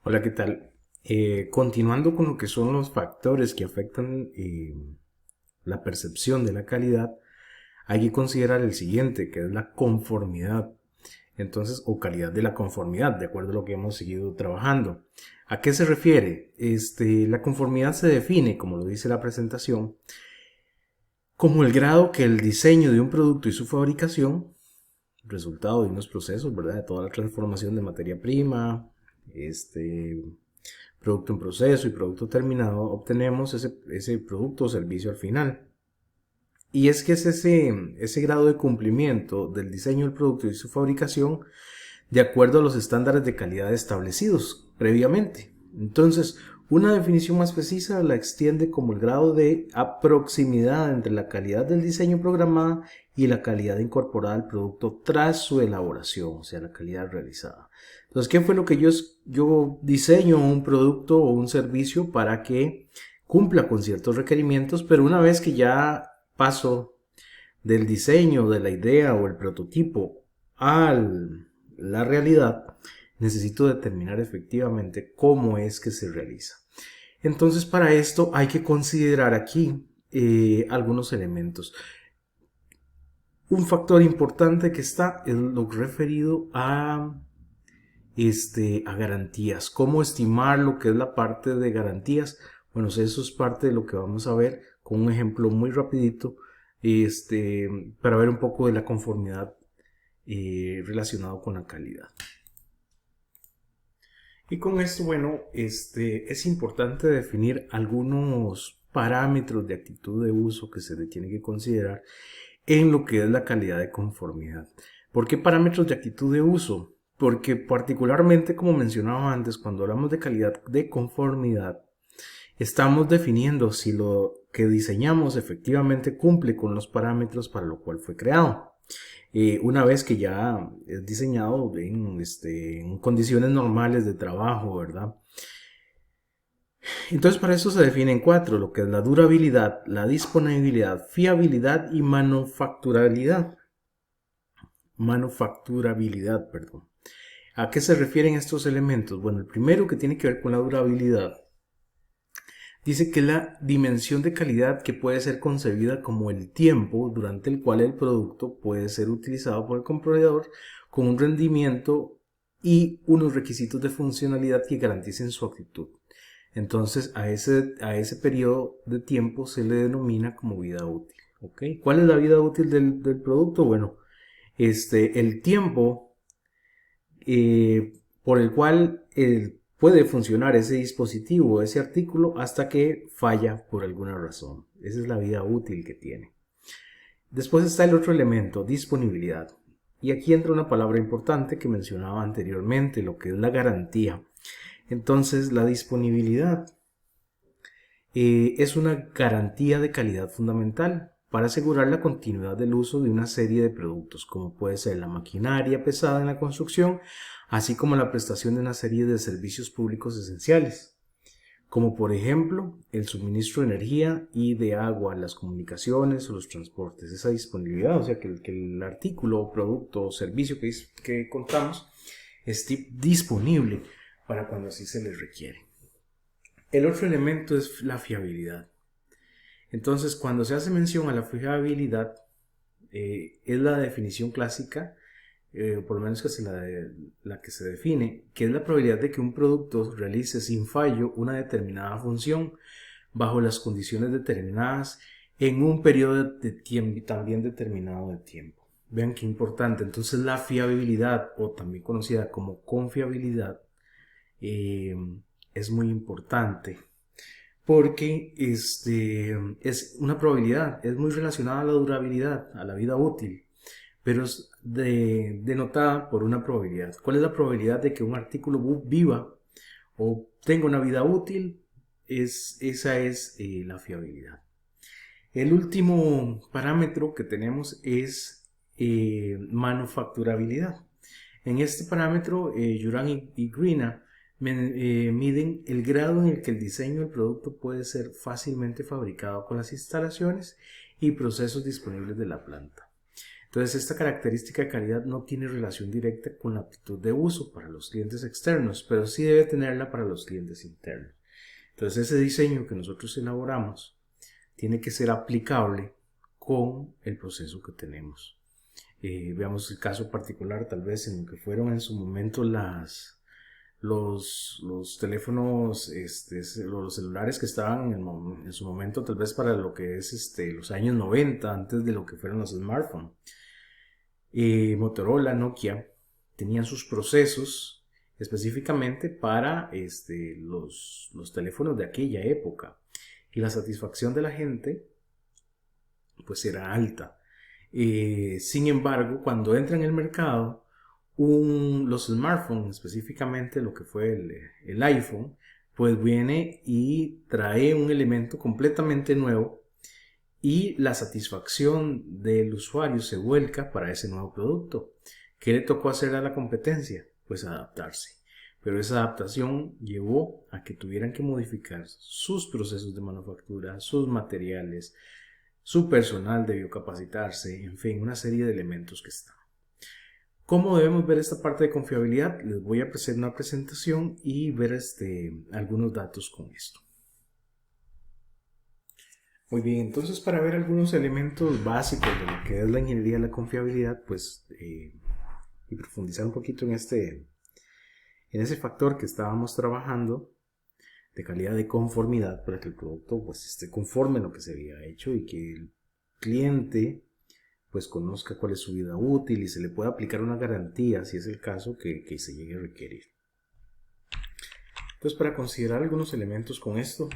Hola, ¿qué tal? Continuando con lo que son los factores que afectan la percepción de la calidad, hay que considerar el siguiente, que es la conformidad. Entonces, o calidad de la conformidad, de acuerdo a lo que hemos seguido trabajando. ¿A qué se refiere? La conformidad se define, como lo dice la presentación, como el grado que el diseño de un producto y su fabricación, resultado de unos procesos, ¿verdad? De toda la transformación de materia prima, producto en proceso y producto terminado, obtenemos ese producto o servicio al final. Y es que es ese grado de cumplimiento del diseño del producto y su fabricación de acuerdo a los estándares de calidad establecidos previamente. Entonces, una definición más precisa la extiende como el grado de proximidad entre la calidad del diseño programada y la calidad incorporada al producto tras su elaboración, o sea, la calidad realizada. Entonces, ¿qué fue lo que yo diseño un producto o un servicio para que cumpla con ciertos requerimientos, pero una vez que ya paso del diseño, de la idea o el prototipo a la realidad, necesito determinar efectivamente cómo es que se realiza. Entonces, para esto hay que considerar aquí algunos elementos. Un factor importante que está es lo referido a garantías. ¿Cómo estimar lo que es la parte de garantías? Bueno, eso es parte de lo que vamos a ver con un ejemplo muy rapidito, para ver un poco de la conformidad relacionado con la calidad. Y con esto, bueno, es importante definir algunos parámetros de actitud de uso que se le tiene que considerar en lo que es la calidad de conformidad. ¿Por qué parámetros de actitud de uso? Porque particularmente, como mencionaba antes, cuando hablamos de calidad de conformidad, estamos definiendo si lo que diseñamos efectivamente cumple con los parámetros para lo cual fue creado. Una vez que ya es diseñado en condiciones normales de trabajo, ¿verdad? Entonces para eso se definen cuatro, lo que es la durabilidad, la disponibilidad, fiabilidad y manufacturabilidad. Manufacturabilidad, perdón. ¿A qué se refieren estos elementos? Bueno, el primero que tiene que ver con la durabilidad dice que la dimensión de calidad que puede ser concebida como el tiempo durante el cual el producto puede ser utilizado por el comprador con un rendimiento y unos requisitos de funcionalidad que garanticen su actitud. Entonces a ese periodo de tiempo se le denomina como vida útil. ¿Okay? ¿Cuál es la vida útil del producto? Bueno, el tiempo por el cual puede funcionar ese dispositivo, ese artículo, hasta que falla por alguna razón. Esa es la vida útil que tiene. Después está el otro elemento, disponibilidad. Y aquí entra una palabra importante que mencionaba anteriormente, lo que es la garantía. Entonces, la disponibilidad es una garantía de calidad fundamental para asegurar la continuidad del uso de una serie de productos, como puede ser la maquinaria pesada en la construcción, así como la prestación de una serie de servicios públicos esenciales, como por ejemplo el suministro de energía y de agua, las comunicaciones o los transportes. Esa disponibilidad, o sea, que el artículo, producto o servicio que contamos esté disponible para cuando así se les requiere. El otro elemento es la fiabilidad. Entonces, cuando se hace mención a la fiabilidad, es la definición clásica, por lo menos que es la que se define, que es la probabilidad de que un producto realice sin fallo una determinada función bajo las condiciones determinadas en un periodo de tiempo también determinado de tiempo. Vean qué importante. Entonces, la fiabilidad, o también conocida como confiabilidad, eh, es muy importante porque es una probabilidad, es muy relacionada a la durabilidad, a la vida útil, pero es denotada por una probabilidad. ¿Cuál es la probabilidad de que un artículo viva o tenga una vida útil? Esa es la fiabilidad. El último parámetro que tenemos es manufacturabilidad. En este parámetro, Juran y Greena miden el grado en el que el diseño del producto puede ser fácilmente fabricado con las instalaciones y procesos disponibles de la planta. Entonces, esta característica de calidad no tiene relación directa con la aptitud de uso para los clientes externos, pero sí debe tenerla para los clientes internos. Entonces, ese diseño que nosotros elaboramos tiene que ser aplicable con el proceso que tenemos. Veamos el caso particular, tal vez en lo que fueron en su momento los teléfonos, los celulares que estaban en su momento, tal vez para lo que es los años 90, antes de lo que fueron los smartphones. Motorola, Nokia, tenían sus procesos específicamente para los teléfonos de aquella época, y la satisfacción de la gente pues era alta. Sin embargo, cuando entra en el mercado los smartphones, específicamente lo que fue el iPhone, pues viene y trae un elemento completamente nuevo, y la satisfacción del usuario se vuelca para ese nuevo producto. ¿Qué le tocó hacer a la competencia? Pues adaptarse. Pero esa adaptación llevó a que tuvieran que modificar sus procesos de manufactura, sus materiales, su personal debió capacitarse, en fin, una serie de elementos que están. ¿Cómo debemos ver esta parte de confiabilidad? Les voy a hacer una presentación y ver algunos datos con esto. Muy bien, entonces para ver algunos elementos básicos de lo que es la ingeniería de la confiabilidad, pues, y profundizar un poquito en ese factor que estábamos trabajando de calidad de conformidad, para que el producto pues esté conforme a lo que se había hecho y que el cliente pues conozca cuál es su vida útil y se le pueda aplicar una garantía si es el caso que se llegue a requerir. Entonces, para considerar algunos elementos con esto,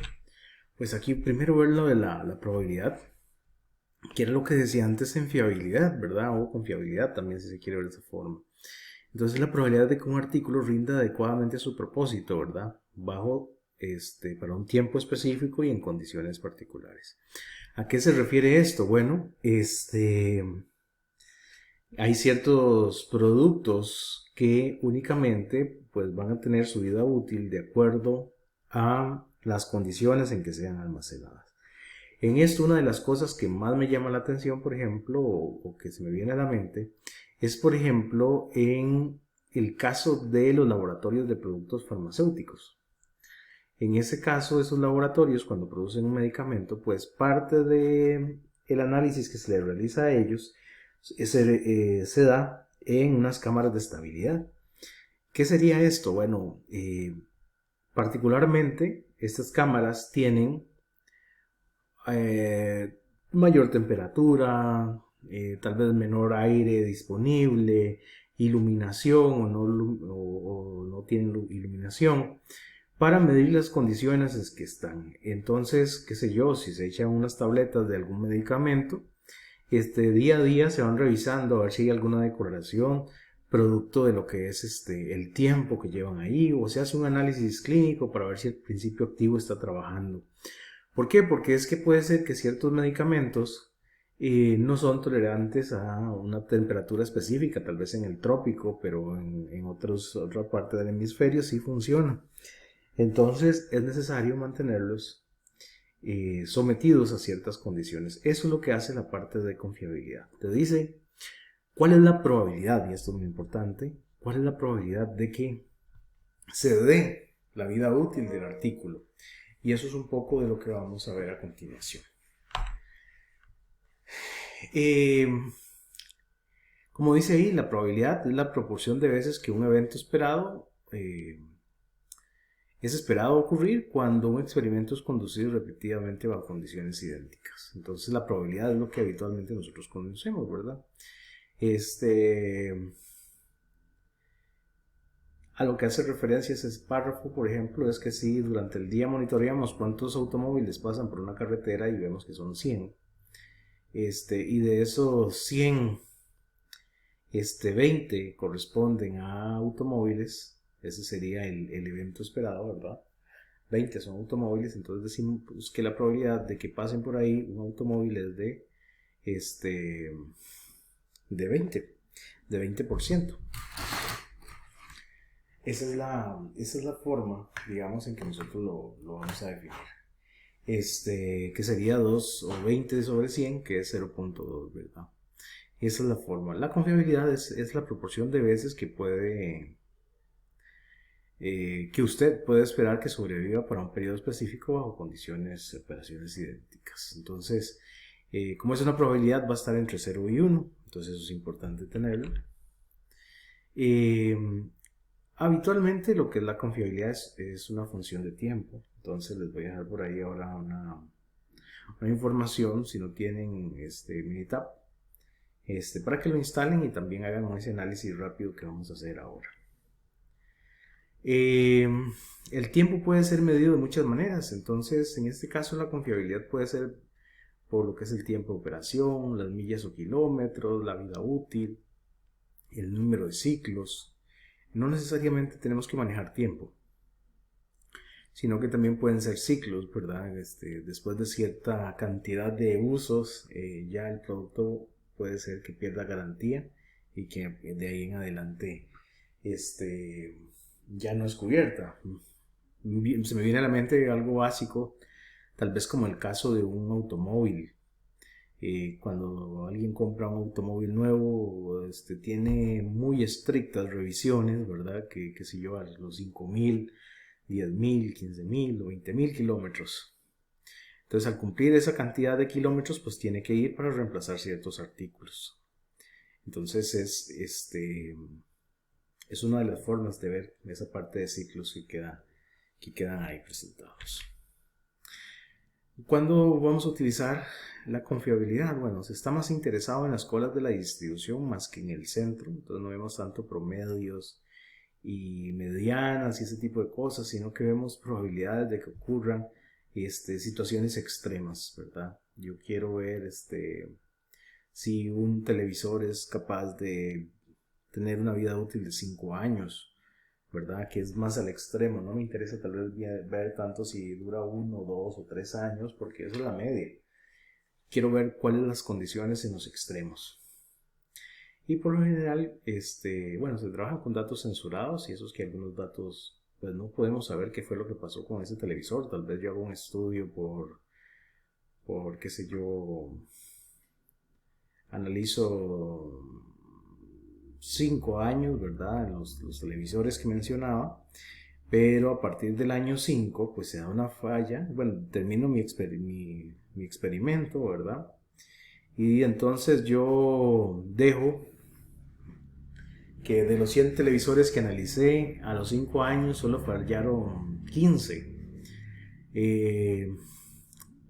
pues aquí primero ver lo de la probabilidad, que era lo que decía antes en fiabilidad, ¿verdad? O confiabilidad también, si se quiere ver de esa forma. Entonces, la probabilidad de que un artículo rinda adecuadamente a su propósito, ¿verdad? Para un tiempo específico y en condiciones particulares. ¿A qué se refiere esto? Bueno, hay ciertos productos que únicamente pues van a tener su vida útil de acuerdo a las condiciones en que sean almacenadas. En esto, una de las cosas que más me llama la atención, por ejemplo, o que se me viene a la mente, es, por ejemplo, en el caso de los laboratorios de productos farmacéuticos. En ese caso, esos laboratorios, cuando producen un medicamento, pues parte del análisis que se le realiza a ellos se da en unas cámaras de estabilidad. ¿Qué sería esto? Bueno, particularmente estas cámaras tienen mayor temperatura, tal vez menor aire disponible, iluminación o no tienen iluminación, para medir las condiciones en que están. Entonces, qué sé yo, si se echan unas tabletas de algún medicamento, día a día se van revisando a ver si hay alguna decoración producto de lo que es el tiempo que llevan ahí, o se hace un análisis clínico para ver si el principio activo está trabajando. ¿Por qué? Porque es que puede ser que ciertos medicamentos no son tolerantes a una temperatura específica, tal vez en el trópico, pero en otra parte del hemisferio sí funciona. Entonces es necesario mantenerlos sometidos a ciertas condiciones. Eso es lo que hace la parte de confiabilidad. Te dice cuál es la probabilidad, y esto es muy importante, cuál es la probabilidad de que se dé la vida útil del artículo. Y eso es un poco de lo que vamos a ver a continuación. Como dice ahí, la probabilidad es la proporción de veces que un evento esperado es esperado ocurrir cuando un experimento es conducido repetidamente bajo condiciones idénticas. Entonces la probabilidad es lo que habitualmente nosotros conocemos, ¿verdad? A lo que hace referencia ese párrafo, por ejemplo, es que si durante el día monitoreamos cuántos automóviles pasan por una carretera y vemos que son 100, y de esos 100, 20 corresponden a automóviles, ese sería el evento esperado, ¿verdad? 20 son automóviles, entonces decimos que la probabilidad de que pasen por ahí un automóvil es de 20%. Esa es la forma, digamos, en que nosotros lo vamos a definir. Que sería 2 o 20 sobre 100, que es 0.2, ¿verdad? Esa es la forma. La confiabilidad es la proporción de veces que que usted puede esperar que sobreviva para un periodo específico bajo condiciones, operaciones idénticas. Entonces, como es una probabilidad, va a estar entre 0 y 1. Entonces, eso es importante tenerlo. Habitualmente, lo que es la confiabilidad es una función de tiempo. Entonces, les voy a dejar por ahí ahora una información, si no tienen Minitab, para que lo instalen y también hagan ese análisis rápido que vamos a hacer ahora. El tiempo puede ser medido de muchas maneras. Entonces, en este caso, la confiabilidad puede ser por lo que es el tiempo de operación, las millas o kilómetros, la vida útil, el número de ciclos. No necesariamente tenemos que manejar tiempo, sino que también pueden ser ciclos, ¿verdad? Después de cierta cantidad de usos, ya el producto puede ser que pierda garantía y que de ahí en adelante ya no es cubierta. Se me viene a la mente algo básico, tal vez como el caso de un automóvil. Cuando alguien compra un automóvil nuevo, tiene muy estrictas revisiones, ¿verdad? Que si yo a los 5.000, 10.000, 15.000 o 20.000 kilómetros. Entonces, al cumplir esa cantidad de kilómetros, pues tiene que ir para reemplazar ciertos artículos. Entonces, es una de las formas de ver esa parte de ciclos que quedan ahí presentados. ¿Cuándo vamos a utilizar la confiabilidad? Bueno, se está más interesado en las colas de la distribución más que en el centro, entonces no vemos tanto promedios y medianas y ese tipo de cosas, sino que vemos probabilidades de que ocurran situaciones extremas, ¿verdad? Yo quiero ver si un televisor es capaz de tener una vida útil de 5 años, ¿verdad? Que es más al extremo. No me interesa tal vez ver tanto si dura 1, 2 o 3 años, porque eso es la media. Quiero ver cuáles son las condiciones en los extremos. Y por lo general, bueno, se trabajan con datos censurados y esos que algunos datos, pues no podemos saber qué fue lo que pasó con ese televisor. Tal vez yo hago un estudio por qué sé yo, analizo 5 años, ¿verdad? Los televisores que mencionaba, pero a partir del año 5, pues se da una falla. Bueno, termino mi experimento, ¿verdad? Y entonces yo dejo que de los 100 televisores que analicé, a los 5 años solo fallaron 15.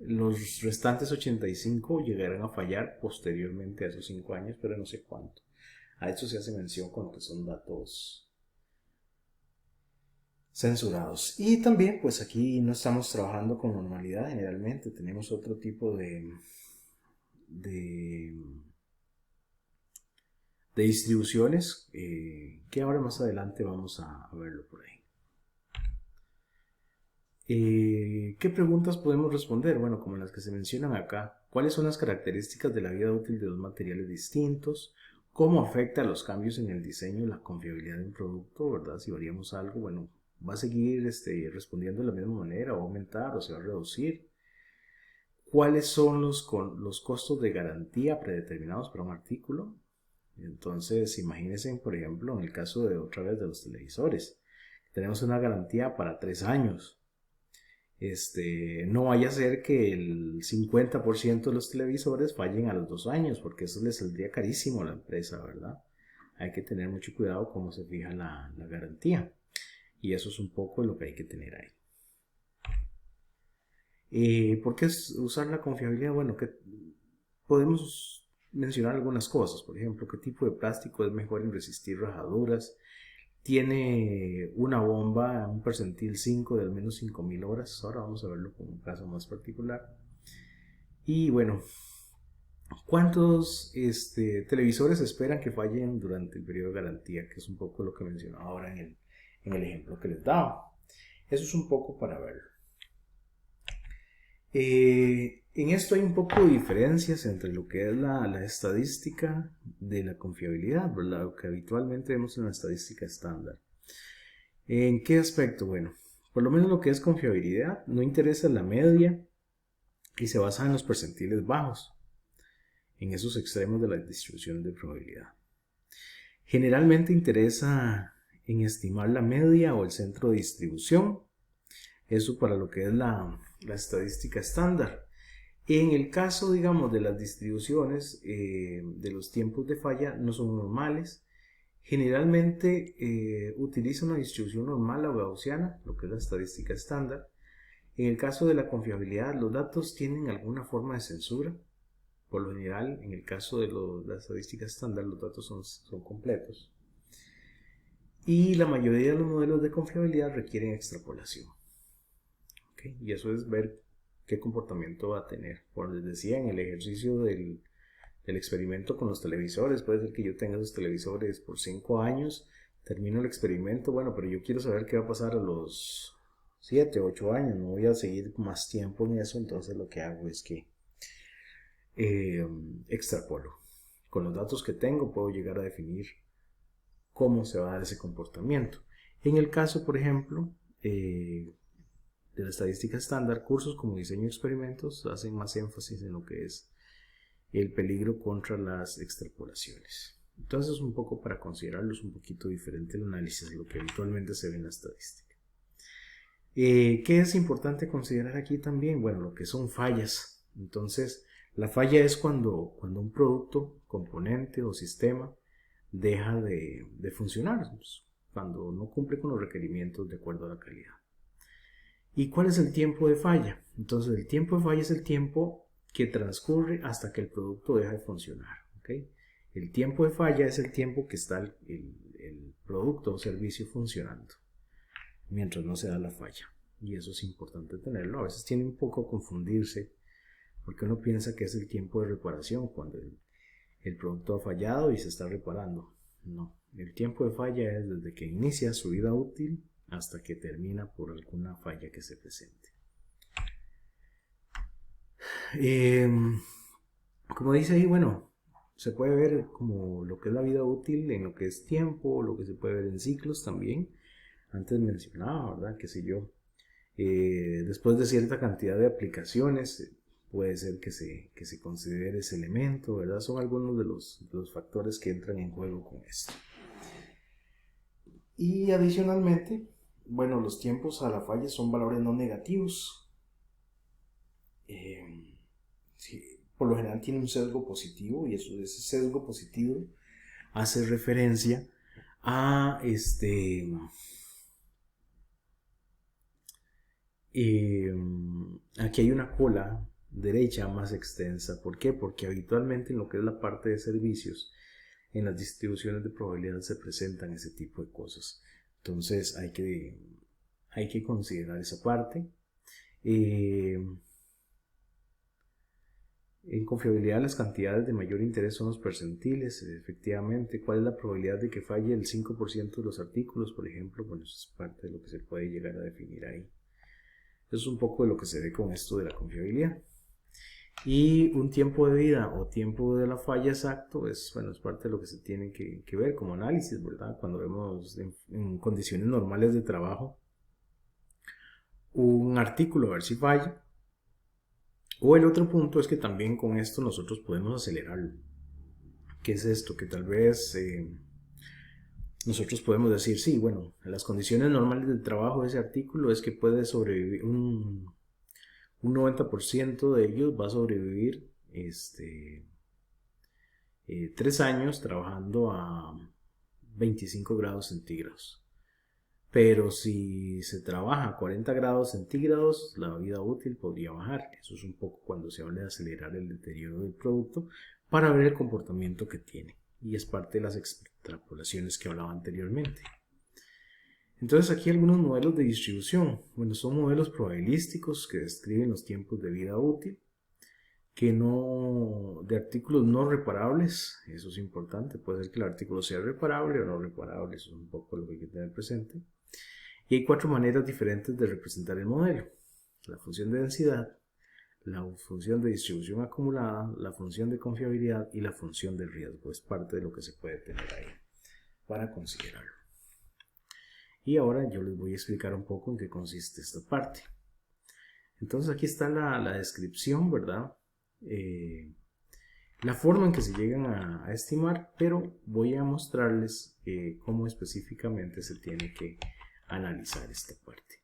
Los restantes 85 llegarán a fallar posteriormente a esos 5 años, pero no sé cuánto. A eso se hace mención con que son datos censurados. Y también, pues aquí no estamos trabajando con normalidad generalmente, tenemos otro tipo de distribuciones que ahora más adelante vamos a verlo por ahí. ¿Qué preguntas podemos responder? Bueno, como las que se mencionan acá. ¿Cuáles son las características de la vida útil de dos materiales distintos? ¿Cómo afecta a los cambios en el diseño la confiabilidad de un producto, verdad? Si variamos algo, bueno, ¿va a seguir respondiendo de la misma manera? ¿O va a aumentar o se va a reducir? ¿Cuáles son los costos de garantía predeterminados para un artículo? Entonces, imagínense, por ejemplo, en el caso de otra vez de los televisores. Tenemos una garantía para 3 años. No vaya a ser que el 50% de los televisores fallen a los 2 años, porque eso le saldría carísimo a la empresa, ¿verdad? Hay que tener mucho cuidado cómo se fija la garantía. Y eso es un poco lo que hay que tener ahí. ¿Por qué usar la confiabilidad? Bueno, que podemos mencionar algunas cosas. Por ejemplo, qué tipo de plástico es mejor en resistir rajaduras. Tiene una bomba, un percentil 5 de al menos 5.000 horas. Ahora vamos a verlo con un caso más particular. Y bueno, ¿cuántos televisores esperan que fallen durante el periodo de garantía? Que es un poco lo que mencionaba ahora en el ejemplo que les daba. Eso es un poco para verlo. En esto hay un poco de diferencias entre lo que es la estadística de la confiabilidad, ¿verdad? Lo que habitualmente vemos en la estadística estándar. ¿En qué aspecto? Bueno, por lo menos lo que es confiabilidad no interesa la media y se basa en los percentiles bajos. en esos extremos de las distribuciones de probabilidad. Generalmente interesa en estimar la media o el centro de distribución, eso para lo que es la estadística estándar. En el caso, digamos, de las distribuciones de los tiempos de falla no son normales. Generalmente utiliza una distribución normal o gaussiana, lo que es la estadística estándar. En el caso de la confiabilidad, los datos tienen alguna forma de censura. Por lo general, en el caso de la estadística estándar, los datos son completos. Y la mayoría de los modelos de confiabilidad requieren extrapolación. ¿Okay? Y eso es ver qué comportamiento va a tener. Como les decía, en el ejercicio del experimento con los televisores, puede ser que yo tenga esos televisores por 5 años, termino el experimento, bueno, pero yo quiero saber qué va a pasar a los 7, 8 años, no voy a seguir más tiempo en eso, entonces lo que hago es que extrapolo. Con los datos que tengo puedo llegar a definir cómo se va a dar ese comportamiento. En el caso, por ejemplo, de la estadística estándar, cursos como diseño de experimentos hacen más énfasis en lo que es el peligro contra las extrapolaciones. Entonces, un poco para considerarlos un poquito diferente el análisis de lo que habitualmente se ve en la estadística. ¿Qué es importante considerar aquí también? Bueno, lo que son fallas. Entonces, la falla es cuando un producto, componente o sistema deja de funcionar, pues, cuando no cumple con los requerimientos de acuerdo a la calidad. ¿Y cuál es el tiempo de falla? Entonces, el tiempo de falla es el tiempo que transcurre hasta que el producto deja de funcionar. ¿Okay? El tiempo de falla es el tiempo que está el producto o servicio funcionando mientras no se da la falla. Y eso es importante tenerlo. A veces tiene un poco a confundirse porque uno piensa que es el tiempo de reparación cuando el producto ha fallado y se está reparando. No, el tiempo de falla es desde que inicia su vida útil hasta que termina por alguna falla que se presente. Como dice ahí, bueno, se puede ver como lo que es la vida útil en lo que es tiempo, lo que se puede ver en ciclos también. Antes mencionaba, ¿verdad? Qué sé yo. Después de cierta cantidad de aplicaciones, puede ser que se considere ese elemento, ¿verdad? Son algunos de los factores que entran en juego con esto. Y adicionalmente, bueno, los tiempos a la falla son valores no negativos. Sí, por lo general tiene un sesgo positivo y ese sesgo positivo hace referencia a aquí hay una cola derecha más extensa. ¿Por qué? Porque habitualmente en lo que es la parte de servicios, en las distribuciones de probabilidad se presentan ese tipo de cosas. Entonces hay que considerar esa parte. En confiabilidad las cantidades de mayor interés son los percentiles, efectivamente. ¿Cuál es la probabilidad de que falle el 5% de los artículos, por ejemplo? Bueno, eso es parte de lo que se puede llegar a definir ahí. Eso es un poco de lo que se ve con esto de la confiabilidad. Y un tiempo de vida o tiempo de la falla exacto es parte de lo que se tiene que ver como análisis, ¿verdad? Cuando vemos en condiciones normales de trabajo un artículo a ver si falla. O el otro punto es que también con esto nosotros podemos acelerarlo. ¿Qué es esto? Que tal vez nosotros podemos decir, sí, bueno, en las condiciones normales del trabajo de ese artículo es que puede sobrevivir, un 90% de ellos va a sobrevivir 3 años trabajando a 25 grados centígrados. Pero si se trabaja a 40 grados centígrados, la vida útil podría bajar. Eso es un poco cuando se habla de acelerar el deterioro del producto para ver el comportamiento que tiene. Y es parte de las extrapolaciones que hablaba anteriormente. Entonces aquí algunos modelos de distribución. Bueno, son modelos probabilísticos que describen los tiempos de vida útil, de artículos no reparables. Eso es importante. Puede ser que el artículo sea reparable o no reparable. Eso es un poco lo que hay que tener presente. Y hay 4 maneras diferentes de representar el modelo: la función de densidad, la función de distribución acumulada, la función de confiabilidad y la función de riesgo. Es parte de lo que se puede tener ahí para considerarlo. Y ahora yo les voy a explicar un poco en qué consiste esta parte. Entonces aquí está la descripción, ¿verdad? la forma en que se llegan a estimar, pero voy a mostrarles cómo específicamente se tiene que analizar esta parte.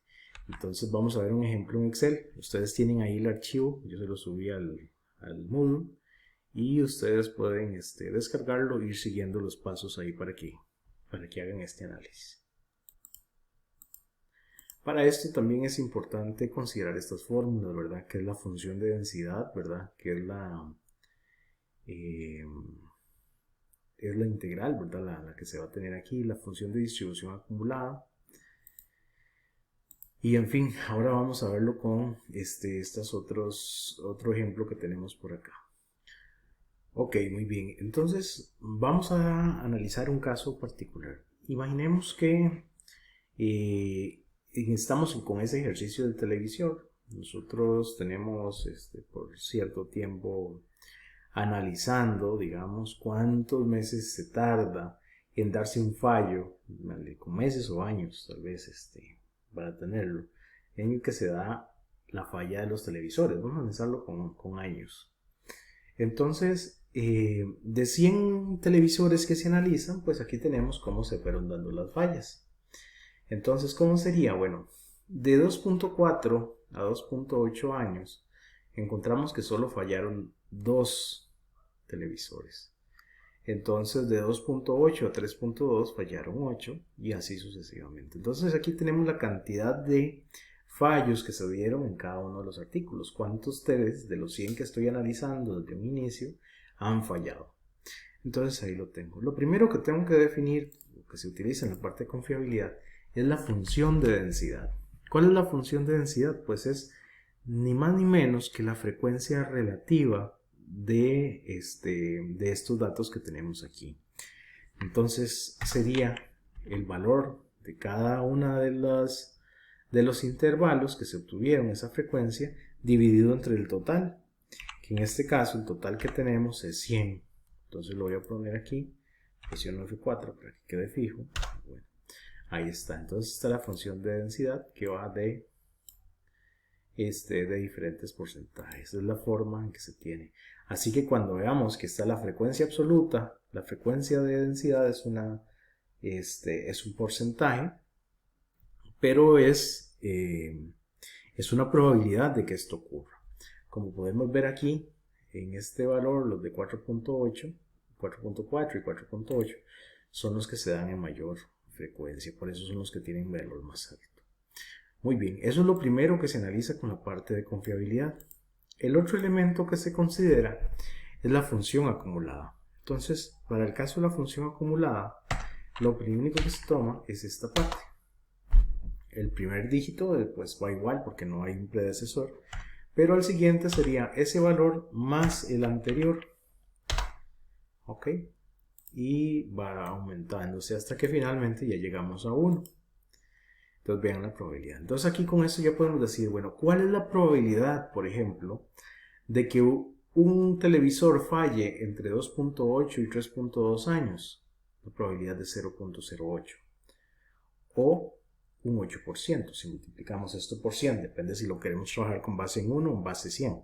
Entonces vamos a ver un ejemplo en Excel. Ustedes tienen ahí el archivo, yo se lo subí al Moodle y ustedes pueden descargarlo e ir siguiendo los pasos ahí para que hagan este análisis. Para esto también es importante considerar estas fórmulas, ¿verdad? Que es la función de densidad, ¿verdad? Que es la integral, ¿verdad? La que se va a tener aquí, la función de distribución acumulada. Y en fin, ahora vamos a verlo con otro ejemplo que tenemos por acá. Ok, muy bien. Entonces vamos a analizar un caso particular. Imaginemos que estamos con ese ejercicio del televisor. Nosotros tenemos por cierto tiempo analizando, digamos, cuántos meses se tarda en darse un fallo, con meses o años tal vez para tenerlo, en el que se da la falla de los televisores. Vamos a analizarlo con años. Entonces, de 100 televisores que se analizan, pues aquí tenemos cómo se fueron dando las fallas. Entonces, ¿cómo sería? Bueno, de 2.4 a 2.8 años, encontramos que solo fallaron 2 televisores. Entonces, de 2.8 a 3.2 fallaron 8 y así sucesivamente. Entonces, aquí tenemos la cantidad de fallos que se dieron en cada uno de los artículos. ¿Cuántos TVs de los 100 que estoy analizando desde un inicio han fallado? Entonces, ahí lo tengo. Lo primero que tengo que definir, lo que se utiliza en la parte de confiabilidad, es la función de densidad. ¿Cuál es la función de densidad? Pues es ni más ni menos que la frecuencia relativa de estos datos que tenemos aquí. Entonces sería el valor de cada una de los intervalos que se obtuvieron esa frecuencia dividido entre el total, que en este caso el total que tenemos es 100. Entonces lo voy a poner aquí, presiono F4 para que quede fijo. Bueno, ahí está. Entonces está la función de densidad que va de diferentes porcentajes. Es la forma en que se tiene. Así que cuando veamos que está la frecuencia absoluta, la frecuencia de densidad es un porcentaje, pero es una probabilidad de que esto ocurra. Como podemos ver aquí, en este valor, los de 4.8, 4.4 y 4.8 son los que se dan en mayor frecuencia, por eso son los que tienen valor más alto. Muy bien, eso es lo primero que se analiza con la parte de confiabilidad. El otro elemento que se considera es la función acumulada. Entonces, para el caso de la función acumulada, lo único que se toma es esta parte. El primer dígito pues va igual porque no hay un predecesor, pero el siguiente sería ese valor más el anterior. Ok, y va aumentándose hasta que finalmente ya llegamos a 1. Entonces vean la probabilidad. Entonces aquí con esto ya podemos decir, bueno, ¿cuál es la probabilidad, por ejemplo, de que un televisor falle entre 2.8 y 3.2 años? La probabilidad de 0.08 o un 8%. Si multiplicamos esto por 100, depende si lo queremos trabajar con base en 1 o en base 100.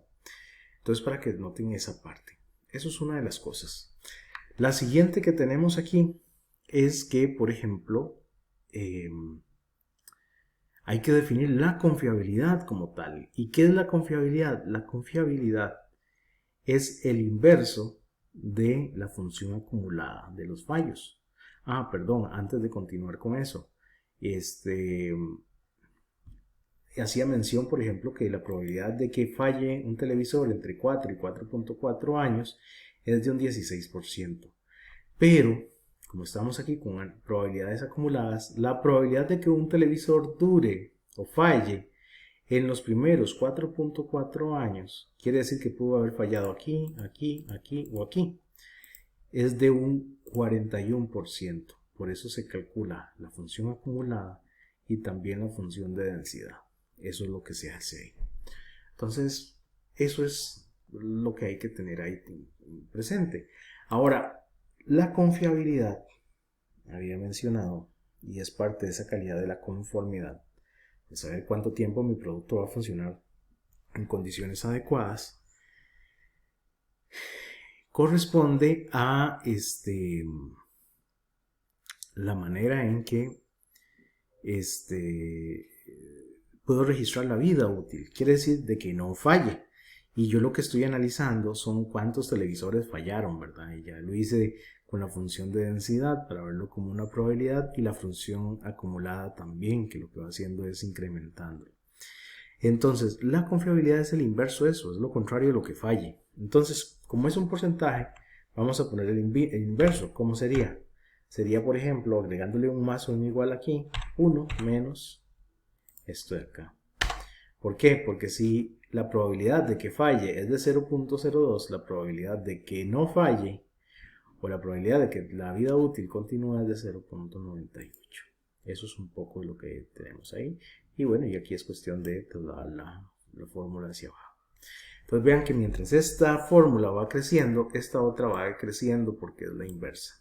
Entonces, para que noten esa parte. Eso es una de las cosas. La siguiente que tenemos aquí es que, por ejemplo, hay que definir la confiabilidad como tal. ¿Y qué es la confiabilidad? La confiabilidad es el inverso de la función acumulada de los fallos. Perdón, antes de continuar con eso, hacía mención, por ejemplo, que la probabilidad de que falle un televisor entre 4 y 4.4 años es de un 16%. Pero, como estamos aquí con probabilidades acumuladas, la probabilidad de que un televisor dure o falle en los primeros 4.4 años, quiere decir que pudo haber fallado aquí, aquí, aquí o aquí, es de un 41%. Por eso se calcula la función acumulada y también la función de densidad. Eso es lo que se hace ahí. Entonces, eso es lo que hay que tener ahí presente. Ahora, la confiabilidad, había mencionado, y es parte de esa calidad de la conformidad, de saber cuánto tiempo mi producto va a funcionar en condiciones adecuadas. corresponde a la manera en que puedo registrar la vida útil. Quiere decir de que no falle. Y yo lo que estoy analizando son cuántos televisores fallaron, ¿verdad? Y ya lo hice con la función de densidad para verlo como una probabilidad, y la función acumulada también, que lo que va haciendo es incrementando. Entonces, la confiabilidad es el inverso de eso, es lo contrario de lo que falle. Entonces, como es un porcentaje, vamos a poner el inverso. ¿Cómo sería? Sería, por ejemplo, agregándole un más o un igual aquí, 1 menos esto de acá. ¿Por qué? Porque si la probabilidad de que falle es de 0.02, la probabilidad de que no falle, o la probabilidad de que la vida útil continúe, es de 0.98. Eso es un poco de lo que tenemos ahí. Y bueno, y aquí es cuestión de trasladar la fórmula hacia abajo. Entonces vean que mientras esta fórmula va creciendo, esta otra va creciendo porque es la inversa.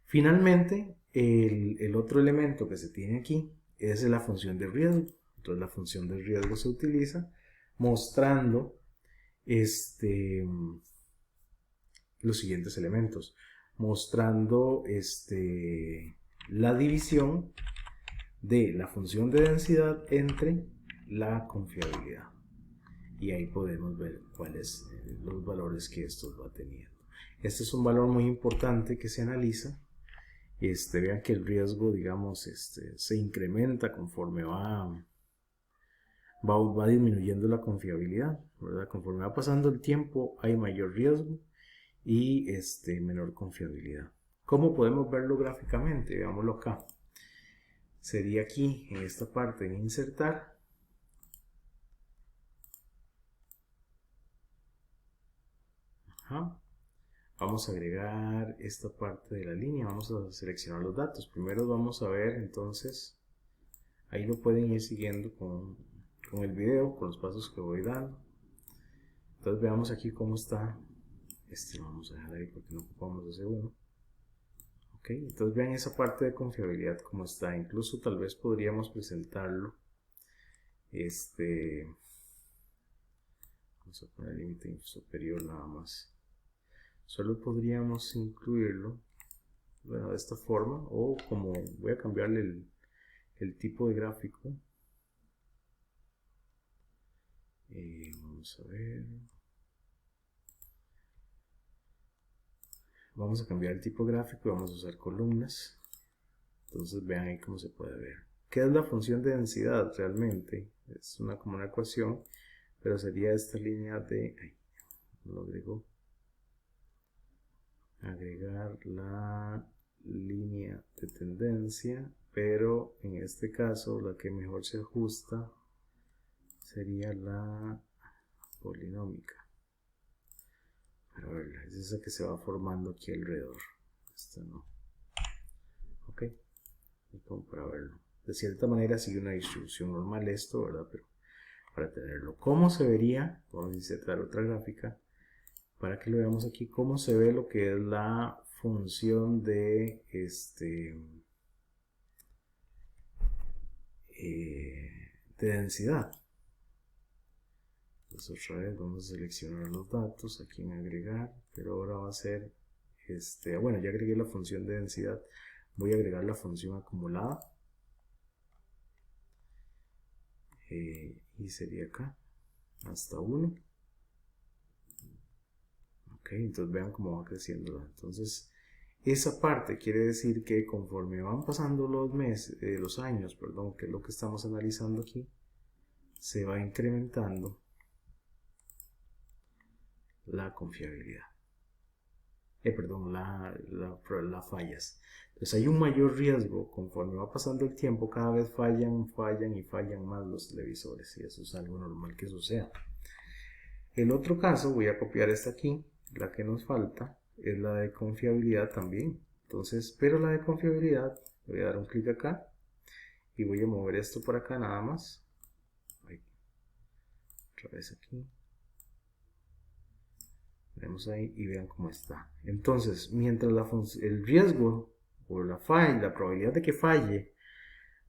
Finalmente, el otro elemento que se tiene aquí es la función de riesgo. Entonces la función de riesgo se utiliza mostrando los siguientes elementos. Mostrando la división de la función de densidad entre la confiabilidad. Y ahí podemos ver cuáles los valores que esto va teniendo. Este es un valor muy importante que se analiza. Vean que el riesgo, digamos, se incrementa conforme va disminuyendo la confiabilidad, ¿verdad? Conforme va pasando el tiempo hay mayor riesgo y menor confiabilidad. ¿Cómo podemos verlo gráficamente? Veámoslo acá. Sería aquí, en esta parte, en insertar. Ajá. Vamos a agregar esta parte de la línea, vamos a seleccionar los datos. Primero vamos a ver, entonces, ahí lo pueden ir siguiendo con el video, con los pasos que voy dando. Entonces veamos aquí cómo está. Vamos a dejar ahí porque no ocupamos ese uno. Ok, entonces vean esa parte de confiabilidad cómo está. Incluso tal vez podríamos presentarlo. Vamos a poner límite superior nada más. Solo podríamos incluirlo, bueno, de esta forma, o como voy a cambiarle el tipo de gráfico. Vamos a ver. Vamos a cambiar el tipo gráfico y vamos a usar columnas. Entonces vean ahí cómo se puede ver. ¿Qué es la función de densidad realmente? Es como una ecuación, pero sería esta línea de... lo agrego. Agregar la línea de tendencia, pero en este caso la que mejor se ajusta sería la polinómica. Para verla, es esa que se va formando aquí alrededor. Esta no. Ok, y como para verlo. De cierta manera sigue una distribución normal esto, ¿verdad? Pero para tenerlo, ¿cómo se vería? Vamos a insertar otra gráfica para que lo veamos aquí, cómo se ve lo que es la función de de densidad. Entonces otra vez vamos a seleccionar los datos aquí en agregar, pero ahora va a ser bueno, ya agregué la función de densidad, voy a agregar la función acumulada y sería acá hasta 1. Ok, entonces vean cómo va creciendo. Entonces esa parte quiere decir que conforme van pasando los meses, los años, perdón, que es lo que estamos analizando aquí, se va incrementando la confiabilidad. Perdón, las fallas. Entonces hay un mayor riesgo conforme va pasando el tiempo, cada vez fallan más los televisores, y eso es algo normal que suceda. El otro caso, voy a copiar esta aquí, la que nos falta es la de confiabilidad también. Entonces, pero la de confiabilidad, voy a dar un clic acá y voy a mover esto por acá nada más. Otra vez aquí. Vemos ahí y vean cómo está. Entonces, mientras el riesgo o la probabilidad de que falle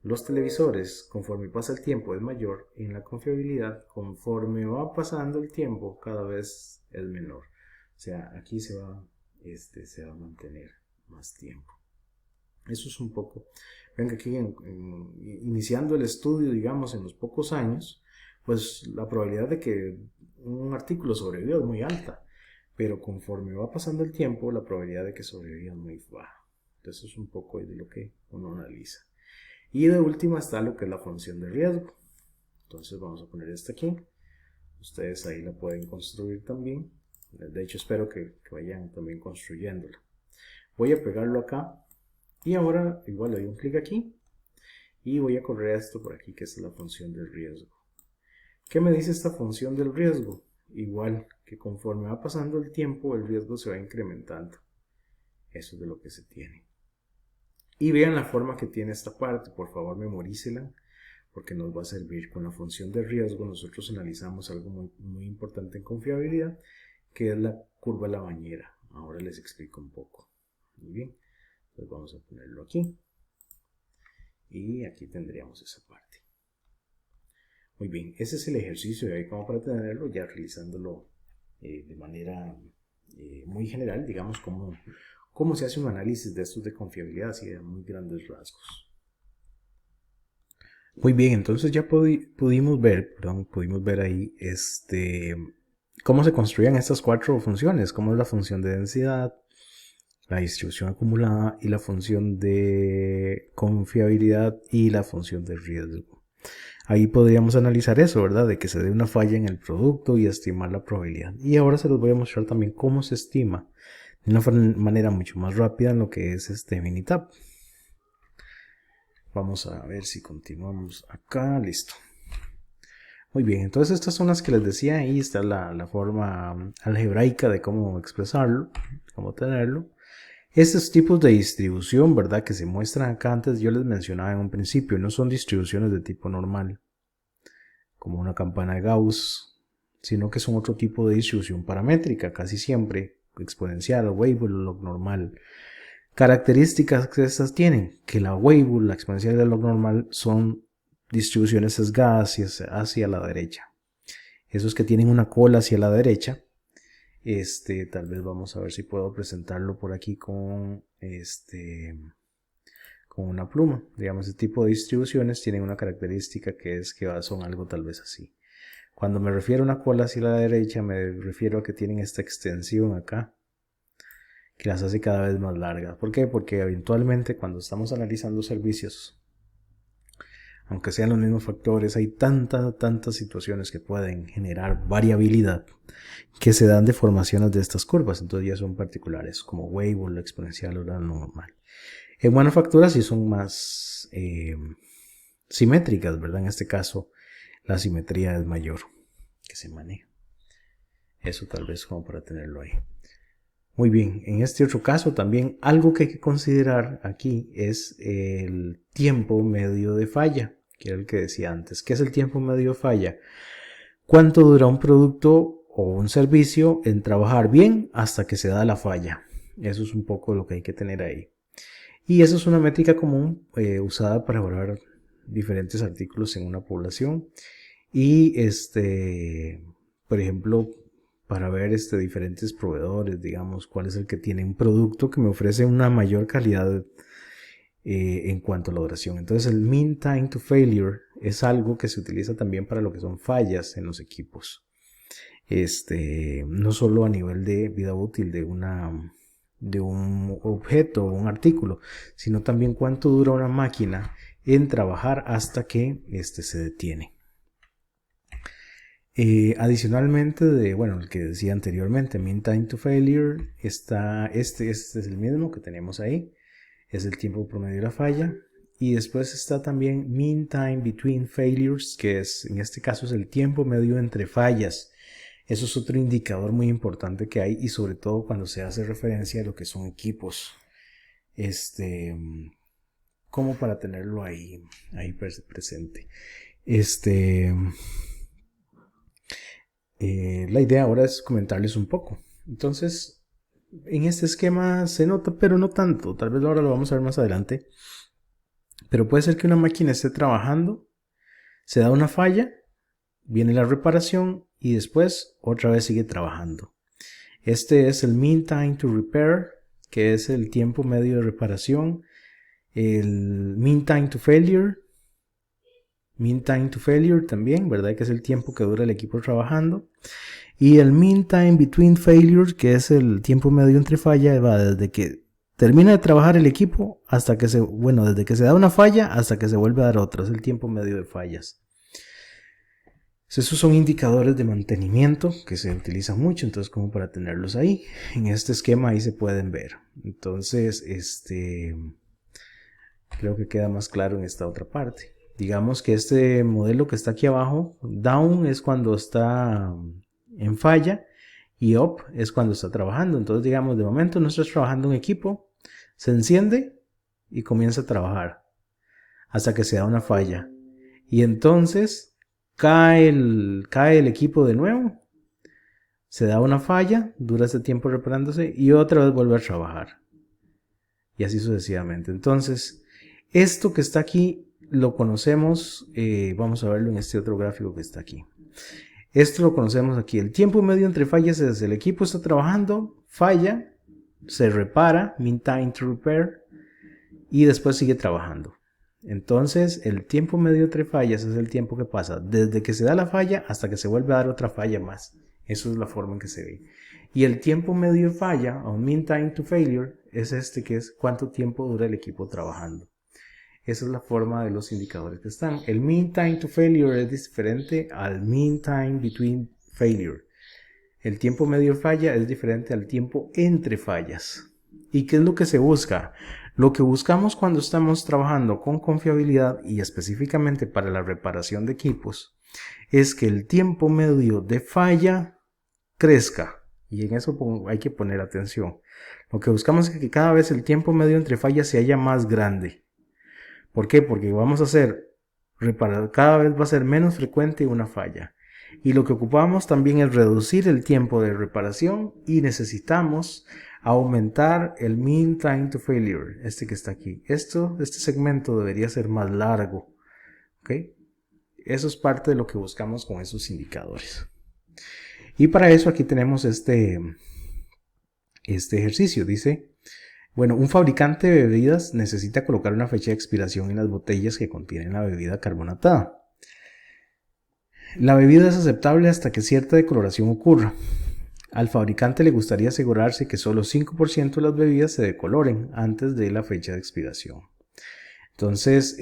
los televisores conforme pasa el tiempo es mayor, en la confiabilidad conforme va pasando el tiempo cada vez es menor. O sea, aquí se va a mantener más tiempo. Eso es un poco. Ven que aquí iniciando el estudio, digamos, en los pocos años, pues la probabilidad de que un artículo sobreviva es muy alta, pero conforme va pasando el tiempo, la probabilidad de que sobreviva es muy baja. Entonces es un poco de lo que uno analiza. Y de última está lo que es la función de riesgo. Entonces vamos a poner esta aquí. Ustedes ahí la pueden construir también. De hecho, espero que vayan también construyéndola. Voy a pegarlo acá. Y ahora igual le doy un clic aquí. Y voy a correr esto por aquí, que es la función del riesgo. ¿Qué me dice esta función del riesgo? Igual que conforme va pasando el tiempo, el riesgo se va incrementando. Eso es de lo que se tiene. Y vean la forma que tiene esta parte. Por favor, memorícela, porque nos va a servir. Con la función de riesgo nosotros analizamos algo muy importante en confiabilidad, que es la curva de la bañera. Ahora les explico un poco. Muy bien, entonces vamos a ponerlo aquí. Y aquí tendríamos esa parte. Muy bien, ese es el ejercicio de ahí como para tenerlo, ya realizándolo de manera muy general, digamos, cómo se hace un análisis de estos de confiabilidad, así de muy grandes rasgos. Muy bien, entonces ya pudimos ver ahí cómo se construían estas 4 funciones, como es la función de densidad, la distribución acumulada y la función de confiabilidad y la función de riesgo. Ahí podríamos analizar eso, ¿verdad? De que se dé una falla en el producto y estimar la probabilidad. Y ahora se los voy a mostrar también cómo se estima de una manera mucho más rápida en lo que es este Minitab. Vamos a ver si continuamos acá. Listo. Muy bien, entonces estas son las que les decía. Ahí está la forma algebraica de cómo expresarlo, cómo tenerlo. Estos tipos de distribución, ¿verdad? Que se muestran acá antes, yo les mencionaba en un principio, no son distribuciones de tipo normal, como una campana de Gauss, sino que son otro tipo de distribución paramétrica, casi siempre exponencial, Weibull o log normal. Características que estas tienen, que la Weibull, la exponencial y la log normal son distribuciones sesgadas hacia la derecha. Esos que tienen una cola hacia la derecha, tal vez vamos a ver si puedo presentarlo por aquí con una pluma. Digamos, este tipo de distribuciones tienen una característica que es que son algo tal vez así. Cuando me refiero a una cola hacia la derecha, me refiero a que tienen esta extensión acá, que las hace cada vez más largas. ¿Por qué? Porque eventualmente cuando estamos analizando servicios, aunque sean los mismos factores, hay tantas situaciones que pueden generar variabilidad que se dan deformaciones de estas curvas. Entonces ya son particulares, como Weibull, la exponencial o la normal. En manufacturas sí son más simétricas, ¿verdad? En este caso la simetría es mayor que se maneja. Eso tal vez como para tenerlo ahí. Muy bien, en este otro caso también algo que hay que considerar aquí es el tiempo medio de falla, que era el que decía antes. ¿Qué es el tiempo medio de falla? ¿Cuánto dura un producto o un servicio en trabajar bien hasta que se da la falla? Eso es un poco lo que hay que tener ahí. Y eso es una métrica común usada para evaluar diferentes artículos en una población. Y por ejemplo, para ver diferentes proveedores, digamos, cuál es el que tiene un producto que me ofrece una mayor calidad en cuanto a la duración. Entonces el mean time to failure es algo que se utiliza también para lo que son fallas en los equipos. No solo a nivel de vida útil de un objeto o un artículo, sino también cuánto dura una máquina en trabajar hasta que se detiene. Adicionalmente el que decía anteriormente, mean time to failure, está este es el mismo que tenemos ahí, es el tiempo promedio de la falla. Y después está también mean time between failures, que en este caso es el tiempo medio entre fallas. Eso es otro indicador muy importante que hay, y sobre todo cuando se hace referencia a lo que son equipos. Como para tenerlo ahí presente. La idea ahora es comentarles un poco. Entonces, en este esquema se nota, pero no tanto. Tal vez ahora lo vamos a ver más adelante. Pero puede ser que una máquina esté trabajando, se da una falla, viene la reparación y después otra vez sigue trabajando. Este es el mean time to repair, que es el tiempo medio de reparación. El mean time to failure también, ¿verdad? Que es el tiempo que dura el equipo trabajando. Y el mean time between failures, que es el tiempo medio entre fallas, va desde que termina de trabajar el equipo hasta que desde que se da una falla hasta que se vuelve a dar otra. Es el tiempo medio de fallas. Esos son indicadores de mantenimiento que se utilizan mucho, entonces como para tenerlos ahí. En este esquema ahí se pueden ver. Entonces, creo que queda más claro en esta otra parte. Digamos que este modelo que está aquí abajo, down es cuando está en falla y up es cuando está trabajando. Entonces, digamos, de momento no estás trabajando en equipo, se enciende y comienza a trabajar hasta que se da una falla. Y entonces cae el equipo de nuevo, se da una falla, dura ese tiempo reparándose y otra vez vuelve a trabajar. Y así sucesivamente. Entonces, esto que está aquí lo conocemos, vamos a verlo en este otro gráfico que está aquí. Esto lo conocemos aquí. El tiempo medio entre fallas es el equipo está trabajando, falla, se repara, mean time to repair, y después sigue trabajando. Entonces, el tiempo medio entre fallas es el tiempo que pasa desde que se da la falla hasta que se vuelve a dar otra falla más. Eso es la forma en que se ve. Y el tiempo medio de falla, o mean time to failure, es que es cuánto tiempo dura el equipo trabajando. Esa es la forma de los indicadores que están. El mean time to failure es diferente al mean time between failure. El tiempo medio de falla es diferente al tiempo entre fallas. ¿Y qué es lo que se busca? Lo que buscamos cuando estamos trabajando con confiabilidad y específicamente para la reparación de equipos es que el tiempo medio de falla crezca. Y en eso hay que poner atención. Lo que buscamos es que cada vez el tiempo medio entre fallas se haya más grande. ¿Por qué? Porque vamos a cada vez va a ser menos frecuente una falla. Y lo que ocupamos también es reducir el tiempo de reparación y necesitamos aumentar el mean time to failure, que está aquí. Este segmento debería ser más largo. ¿Ok? Eso es parte de lo que buscamos con esos indicadores. Y para eso aquí tenemos este ejercicio. Dice, bueno, un fabricante de bebidas necesita colocar una fecha de expiración en las botellas que contienen la bebida carbonatada. La bebida es aceptable hasta que cierta decoloración ocurra. Al fabricante le gustaría asegurarse que solo 5% de las bebidas se decoloren antes de la fecha de expiración. Entonces,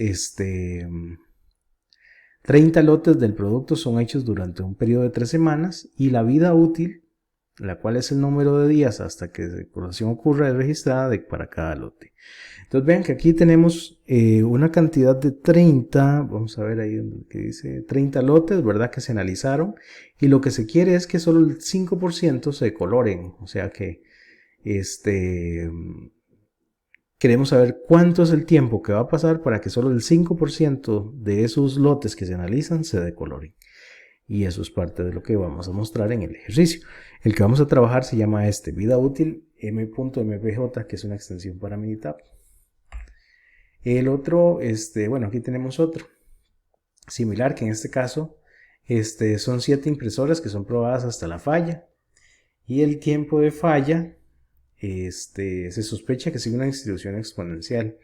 30 lotes del producto son hechos durante un periodo de 3 semanas y la vida útil, la cual es el número de días hasta que la decoloración ocurra, es registrada para cada lote. Entonces vean que aquí tenemos una cantidad de 30, vamos a ver ahí donde dice 30 lotes, ¿verdad? Que se analizaron y lo que se quiere es que solo el 5% se decoloren, o sea que queremos saber cuánto es el tiempo que va a pasar para que solo el 5% de esos lotes que se analizan se decoloren. Y eso es parte de lo que vamos a mostrar en el ejercicio. El que vamos a trabajar se llama vida útil m.mpj, que es una extensión para Minitab. El otro, bueno, aquí tenemos otro similar, que en este caso son 7 impresoras que son probadas hasta la falla. Y el tiempo de falla, se sospecha que sigue una distribución exponencial.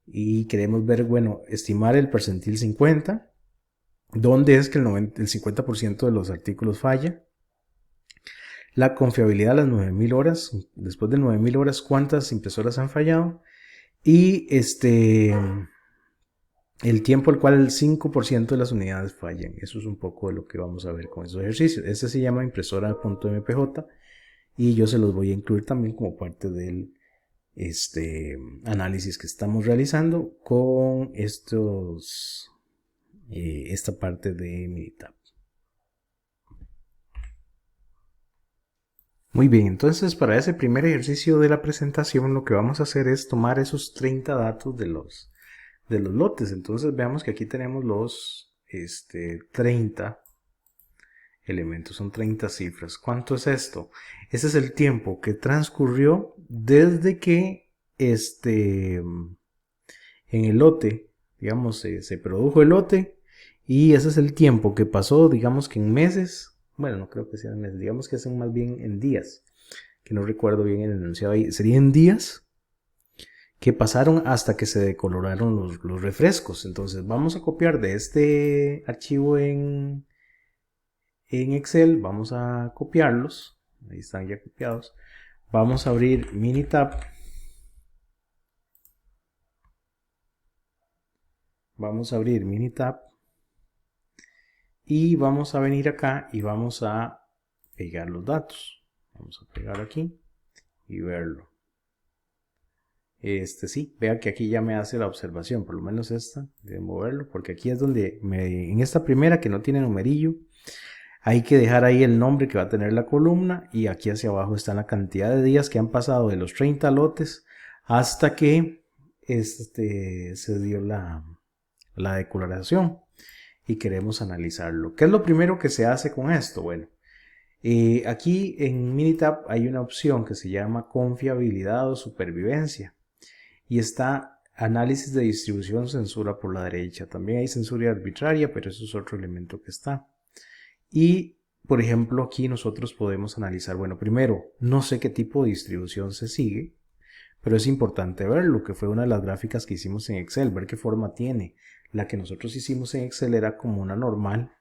Y queremos ver, bueno, estimar el percentil 50, donde es que el 50% de los artículos falla. La confiabilidad a las 9000 horas, después de 9000 horas, cuántas impresoras han fallado. Y el tiempo al cual el 5% de las unidades fallan. Eso es un poco de lo que vamos a ver con esos ejercicios. Este se llama impresora.mpj y yo se los voy a incluir también como parte del análisis que estamos realizando con esta parte de Minitab. Muy bien, entonces para ese primer ejercicio de la presentación lo que vamos a hacer es tomar esos 30 datos de los lotes. Entonces veamos que aquí tenemos los 30 elementos, son 30 cifras. ¿Cuánto es esto? Ese es el tiempo que transcurrió desde que en el lote, digamos, se produjo el lote, y ese es el tiempo que pasó, digamos que en meses. Bueno, no creo que sean meses, digamos que son más bien en días. que no recuerdo bien el enunciado ahí, serían días que pasaron hasta que se decoloraron los refrescos. Entonces vamos a copiar de este archivo en Excel, vamos a copiarlos, ahí están ya copiados. Vamos a abrir Minitab. Vamos a abrir Minitab. Y vamos a venir acá y vamos a pegar los datos. Vamos a pegar aquí y verlo. Sí, vea que aquí ya me hace la observación, por lo menos esta, de moverlo, porque aquí es donde, en esta primera que no tiene numerillo, hay que dejar ahí el nombre que va a tener la columna y aquí hacia abajo está la cantidad de días que han pasado de los 30 lotes hasta que se dio la decoloración y queremos analizarlo. ¿Qué es lo primero que se hace con esto? Bueno, aquí en Minitab hay una opción que se llama confiabilidad o supervivencia y está análisis de distribución, censura por la derecha. También hay censura arbitraria, pero eso es otro elemento que está. Y por ejemplo aquí nosotros podemos analizar, bueno, primero no sé qué tipo de distribución se sigue, pero es importante verlo, que fue una de las gráficas que hicimos en Excel, ver qué forma tiene. La que nosotros hicimos en Excel era como una normal,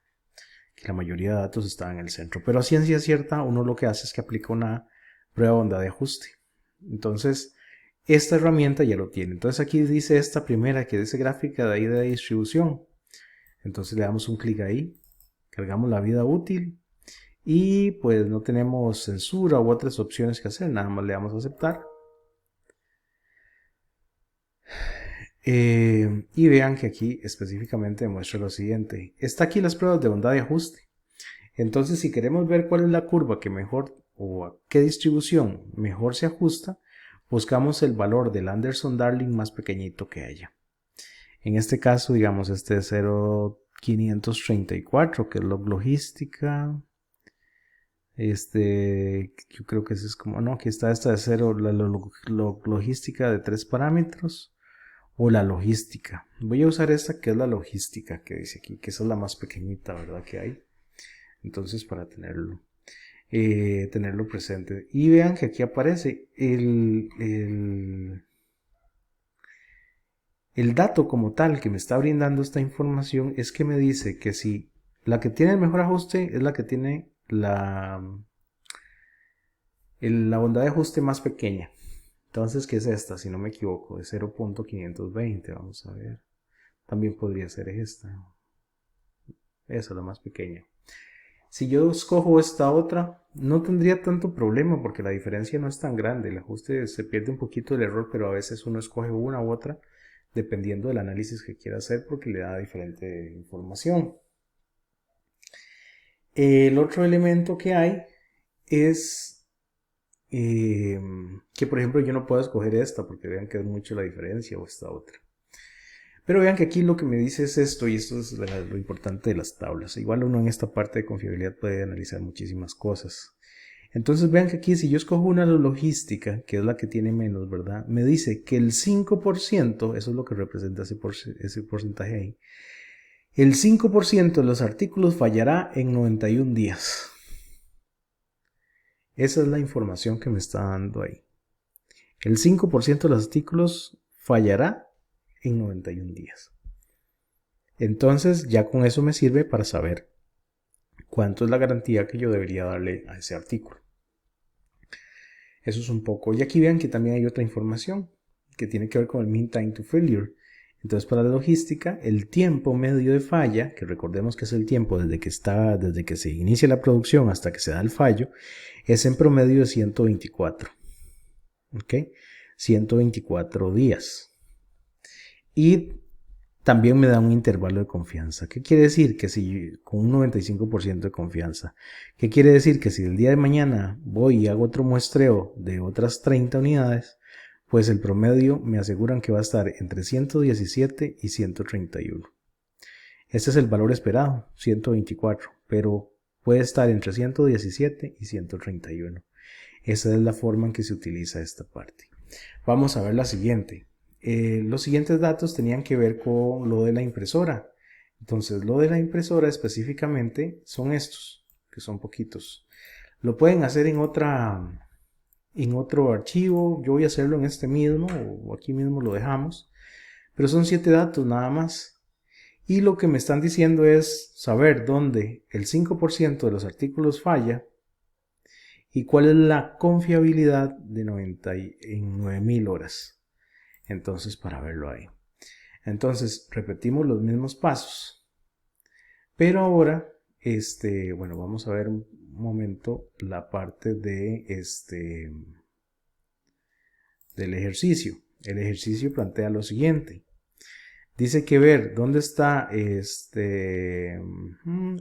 que la mayoría de datos estaba en el centro, pero a ciencia cierta uno lo que hace es que aplica una prueba de bondad de ajuste. Entonces esta herramienta ya lo tiene. Entonces aquí dice esta primera que dice gráfica de ahí de distribución. Entonces le damos un clic ahí, cargamos la vida útil y pues no tenemos censura u otras opciones que hacer, nada más le damos a aceptar. Y vean que aquí específicamente muestra lo siguiente. Está aquí las pruebas de bondad de ajuste. Entonces si queremos ver cuál es la curva que mejor o a qué distribución mejor se ajusta, buscamos el valor del Anderson-Darling más pequeñito que haya. En este caso, digamos, este es 0,534, que es log logística. Yo creo que ese es como, no, aquí está esta de 0, la logística de 3 parámetros. O la logística. Voy a usar esta que es la logística que dice aquí, que esa es la más pequeñita, ¿verdad? Que hay. Entonces, para tenerlo presente. Y vean que aquí aparece el dato como tal que me está brindando esta información es que me dice que si la que tiene el mejor ajuste es la que tiene la bondad de ajuste más pequeña. Entonces, ¿qué es esta? Si no me equivoco, de 0.520. Vamos a ver. También podría ser esta. Esa es la más pequeña. Si yo escojo esta otra, no tendría tanto problema porque la diferencia no es tan grande. El ajuste se pierde un poquito el error, pero a veces uno escoge una u otra dependiendo del análisis que quiera hacer porque le da diferente información. El otro elemento que hay es que por ejemplo yo no puedo escoger esta porque vean que es mucho la diferencia o esta otra. Pero vean que aquí lo que me dice es esto y esto es lo importante de las tablas. Igual uno en esta parte de confiabilidad puede analizar muchísimas cosas. Entonces vean que aquí si yo escojo una logística, que es la que tiene menos, ¿verdad? Me dice que el 5%, eso es lo que representa ese porcentaje ahí, el 5% de los artículos fallará en 91 días. Esa es la información que me está dando ahí. El 5% de los artículos fallará en 91 días. Entonces ya con eso me sirve para saber cuánto es la garantía que yo debería darle a ese artículo. Eso es un poco. Y aquí vean que también hay otra información que tiene que ver con el mean time to failure. Entonces para la logística, el tiempo medio de falla, que recordemos que es el tiempo desde que se inicia la producción hasta que se da el fallo, es en promedio de 124. ¿Ok? 124 días. Y también me da un intervalo de confianza. ¿Qué quiere decir? Que si con un 95% de confianza. ¿Qué quiere decir? Que si el día de mañana voy y hago otro muestreo de otras 30 unidades, pues el promedio me aseguran que va a estar entre 117 y 131. Este es el valor esperado, 124, pero puede estar entre 117 y 131. Esa es la forma en que se utiliza esta parte. Vamos a ver la siguiente. Los siguientes datos tenían que ver con lo de la impresora. Entonces, lo de la impresora específicamente son estos, que son poquitos. Lo pueden hacer en otra en otro archivo. Yo voy a hacerlo en este mismo o aquí mismo lo dejamos. Pero son 7 datos nada más. Y lo que me están diciendo es saber dónde el 5% de los artículos falla y cuál es la confiabilidad de en 9000 horas. Entonces, para verlo ahí. Entonces, repetimos los mismos pasos. Pero ahora, bueno, vamos a ver un momento la parte de del ejercicio. El ejercicio plantea lo siguiente. Dice que ver dónde está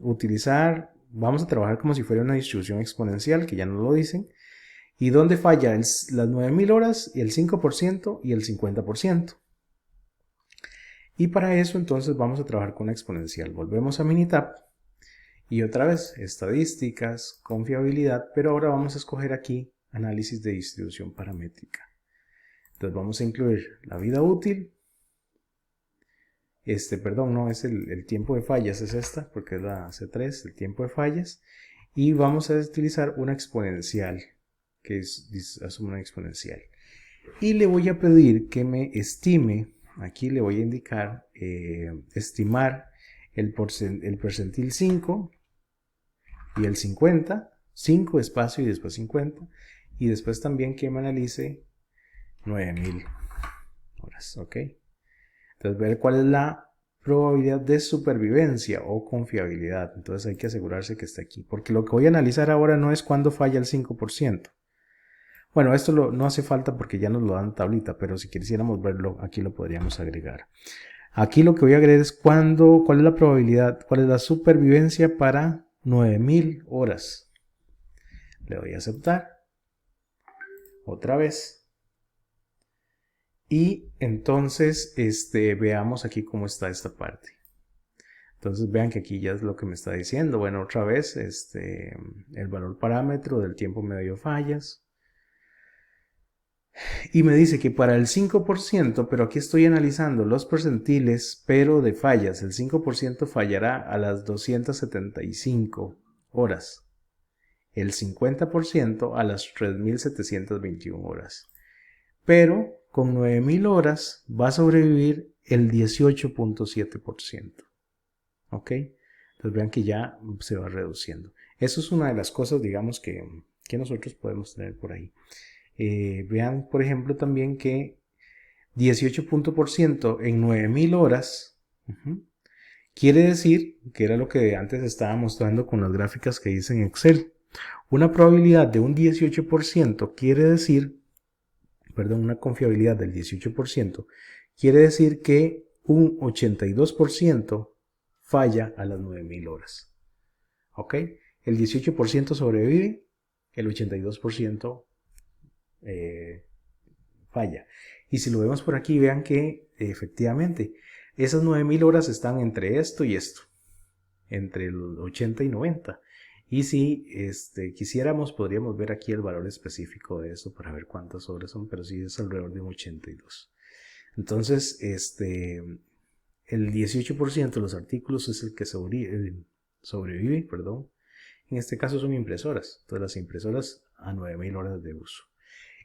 utilizar, vamos a trabajar como si fuera una distribución exponencial, que ya nos lo dicen, y dónde falla las 9000 horas y el 5% y el 50%. Y para eso entonces vamos a trabajar con una exponencial. Volvemos a Minitab y otra vez estadísticas, confiabilidad, pero ahora vamos a escoger aquí análisis de distribución paramétrica. Entonces vamos a incluir la vida útil. Perdón, no es el tiempo de fallas, es esta, porque es la C3, el tiempo de fallas. Y vamos a utilizar una exponencial, que asume una exponencial. Y le voy a pedir que me estime, aquí le voy a indicar, estimar el percentil 5 y el 50, 5 espacio y después 50. Y después también que me analice 9000 horas, ¿ok? Entonces, ver cuál es la probabilidad de supervivencia o confiabilidad. Entonces hay que asegurarse que está aquí. Porque lo que voy a analizar ahora no es cuándo falla el 5%. Bueno, esto no hace falta porque ya nos lo dan en tablita, pero si quisiéramos verlo, aquí lo podríamos agregar. Aquí lo que voy a agregar es cuál es la probabilidad, cuál es la supervivencia para 9000 horas. Le doy a aceptar. Otra vez. Y entonces veamos aquí cómo está esta parte. Entonces vean que aquí ya es lo que me está diciendo. Bueno, otra vez el valor parámetro del tiempo medio de fallas. Y me dice que para el 5%, pero aquí estoy analizando los percentiles, pero de fallas. El 5% fallará a las 275 horas. El 50% a las 3721 horas. Pero con 9000 horas va a sobrevivir el 18.7%. ¿Ok? Entonces vean que ya se va reduciendo. Eso es una de las cosas, digamos, que nosotros podemos tener por ahí. Vean, por ejemplo, también que 18% en 9000 horas quiere decir, que era lo que antes estaba mostrando con las gráficas que hice en Excel, una probabilidad de un 18% quiere decir, perdón, una confiabilidad del 18%, quiere decir que un 82% falla a las 9000 horas. ¿Ok? El 18% sobrevive, el 82% falla. Y si lo vemos por aquí, vean que efectivamente esas 9000 horas están entre esto y esto, entre los 80 y 90. Y si quisiéramos, podríamos ver aquí el valor específico de eso para ver cuántas horas son, pero sí es alrededor de un 82. Entonces, el 18% de los artículos es el que sobrevive, perdón. En este caso son impresoras, entonces las impresoras a 9000 horas de uso.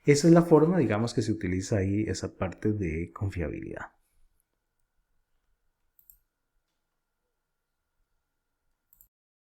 Esa es la forma, digamos, que se utiliza ahí esa parte de confiabilidad.